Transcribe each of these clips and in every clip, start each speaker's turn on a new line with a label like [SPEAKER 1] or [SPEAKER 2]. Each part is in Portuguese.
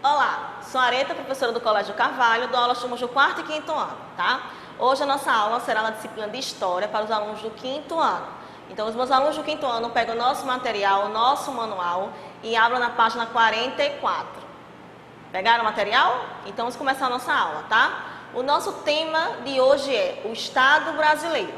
[SPEAKER 1] Olá, sou a Areta, professora do Colégio Carvalho, dou aulas do 4º e 5º ano, tá? Hoje a nossa aula será na disciplina de História para os alunos do 5º ano. Então, os meus alunos do 5º ano pegam o nosso material, o nosso manual e abram na página 44. Pegaram o material? Então, vamos começar a nossa aula, tá? O nosso tema de hoje é o Estado brasileiro.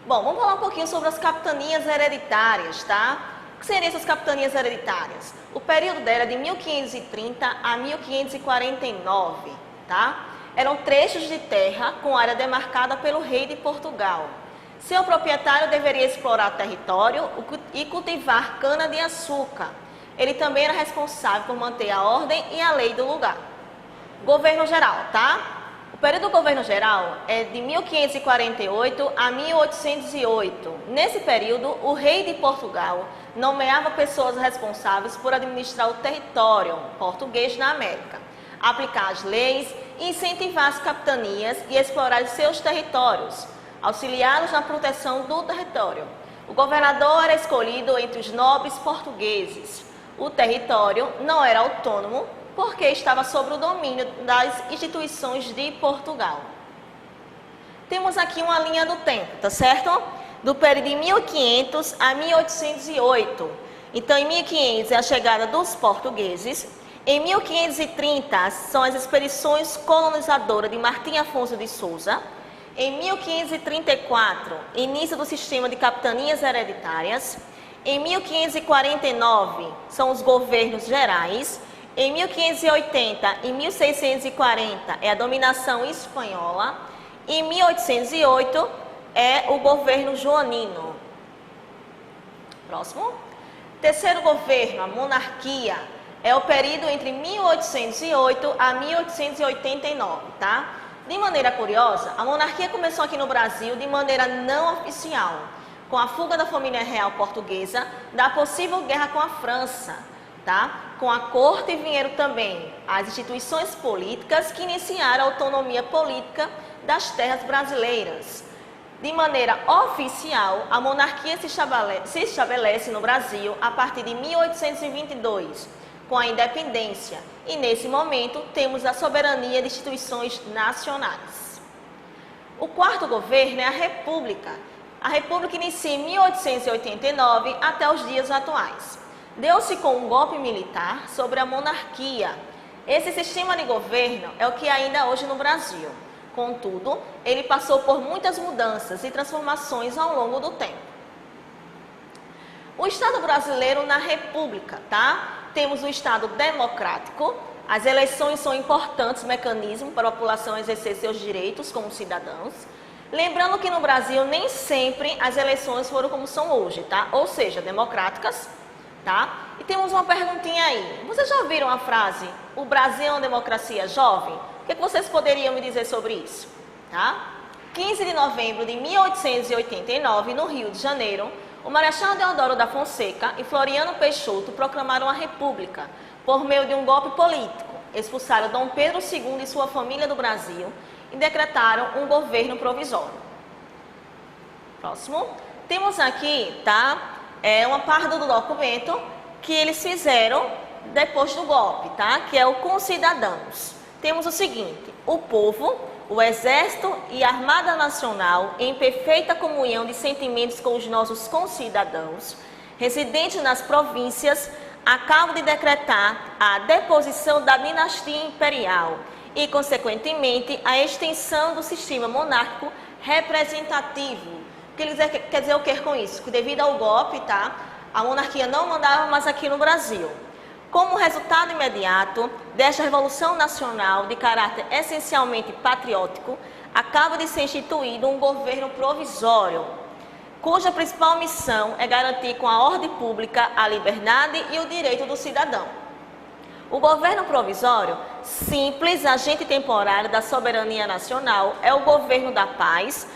[SPEAKER 1] Bom, vamos falar um pouquinho sobre as capitanias hereditárias, tá? O que seriam essas capitanias hereditárias? O período dela é de 1530 a 1549, tá? Eram trechos de terra com área demarcada pelo rei de Portugal. Seu proprietário deveria explorar território e cultivar cana-de-açúcar. Ele também era responsável por manter a ordem e a lei do lugar. Governo geral, tá? O período do governo geral é de 1548 a 1808. Nesse período, o rei de Portugal nomeava pessoas responsáveis por administrar o território português na América, aplicar as leis, incentivar as capitanias e explorar os seus territórios, auxiliá-los na proteção do território. O governador era escolhido entre os nobres portugueses. O território não era autônomo, porque estava sob o domínio das instituições de Portugal. Temos aqui uma linha do tempo, tá certo? Do período de 1500 a 1808. Então, em 1500 é a chegada dos portugueses. Em 1530 são as expedições colonizadoras de Martim Afonso de Souza. Em 1534, início do sistema de capitanias hereditárias. Em 1549 são os governos gerais. Em 1580 e 1640 é a dominação espanhola. Em 1808 é o governo joanino. Próximo. Terceiro governo, a monarquia, é o período entre 1808 a 1889, tá? De maneira curiosa, a monarquia começou aqui no Brasil de maneira não oficial, com a fuga da família real portuguesa, da possível guerra com a França, tá? Com a corte vieram também as instituições políticas que iniciaram a autonomia política das terras brasileiras. De maneira oficial, a monarquia se estabelece no Brasil a partir de 1822, com a independência, e nesse momento temos a soberania de instituições nacionais. O quarto governo é a República. A República inicia em 1889 até os dias atuais. Deu-se com um golpe militar sobre a monarquia. Esse sistema de governo é o que há ainda hoje no Brasil. Contudo, ele passou por muitas mudanças e transformações ao longo do tempo. O Estado brasileiro na República, tá? Temos o Estado democrático. As eleições são importantes mecanismos para a população exercer seus direitos como cidadãos. Lembrando que no Brasil nem sempre as eleições foram como são hoje, tá? Ou seja, democráticas, tá? E temos uma perguntinha aí. Vocês já ouviram a frase, o Brasil é uma democracia jovem? O que vocês poderiam me dizer sobre isso? Tá? 15 de novembro de 1889, no Rio de Janeiro, o Marechal Deodoro da Fonseca e Floriano Peixoto proclamaram a República por meio de um golpe político. Expulsaram Dom Pedro II e sua família do Brasil e decretaram um governo provisório. Próximo. Temos aqui, tá? Uma parte do documento que eles fizeram depois do golpe, tá? Que é o Concidadãos. Temos o seguinte: o povo, o Exército e a Armada Nacional, em perfeita comunhão de sentimentos com os nossos concidadãos, residentes nas províncias, acabam de decretar a deposição da dinastia imperial e, consequentemente, a extensão do sistema monárquico representativo. Quer dizer o que com isso? Que devido ao golpe, tá? A monarquia não mandava mais aqui no Brasil. Como resultado imediato desta revolução nacional de caráter essencialmente patriótico, acaba de ser instituído um governo provisório, cuja principal missão é garantir com a ordem pública a liberdade e o direito do cidadão. O governo provisório, simples agente temporário da soberania nacional, é o governo da paz,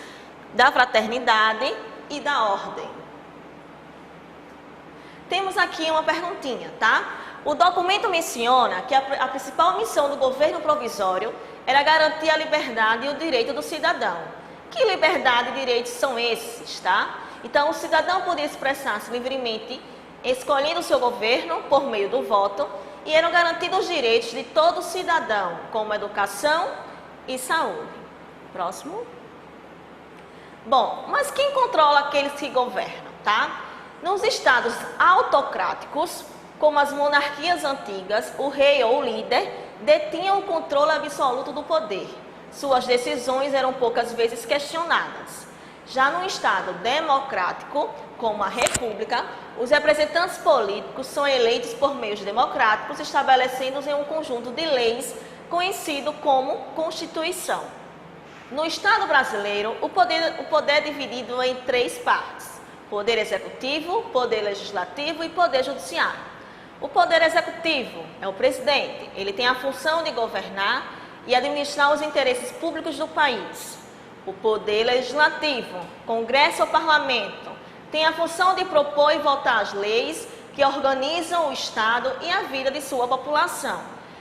[SPEAKER 1] da fraternidade e da ordem. Temos aqui uma perguntinha, tá? O documento menciona que a principal missão do governo provisório era garantir a liberdade e o direito do cidadão. Que liberdade e direitos são esses, tá? Então, o cidadão podia expressar-se livremente, escolhendo o seu governo por meio do voto, e eram garantidos os direitos de todo cidadão, como educação e saúde. Próximo. Bom, mas quem controla aqueles que governam, tá? Nos estados autocráticos, como as monarquias antigas, o rei ou o líder detinha o controle absoluto do poder. Suas decisões eram poucas vezes questionadas. Já no estado democrático, como a república, os representantes políticos são eleitos por meios democráticos, estabelecendo-os em um conjunto de leis conhecido como Constituição. No Estado brasileiro, o poder é dividido em 3 partes: poder executivo, poder legislativo e poder judiciário. O poder executivo é o presidente, ele tem a função de governar e administrar os interesses públicos do país. O poder legislativo, Congresso ou Parlamento, tem a função de propor e votar as leis que organizam o Estado e a vida de sua população.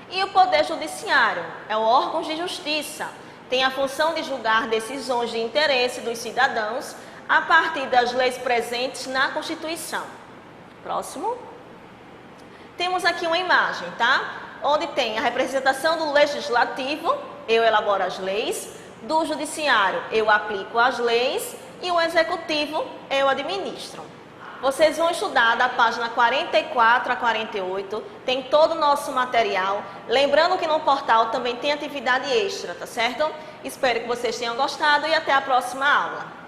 [SPEAKER 1] E o poder judiciário é o órgão de justiça, tem a função de julgar decisões de interesse dos cidadãos a partir das leis presentes na Constituição. Próximo. Temos aqui uma imagem, tá? Onde tem a representação do legislativo, eu elaboro as leis, do judiciário, eu aplico as leis, e o executivo, eu administro. Vocês vão estudar da página 44 a 48, tem todo o nosso material. Lembrando que no portal também tem atividade extra, tá certo? Espero que vocês tenham gostado e até a próxima aula.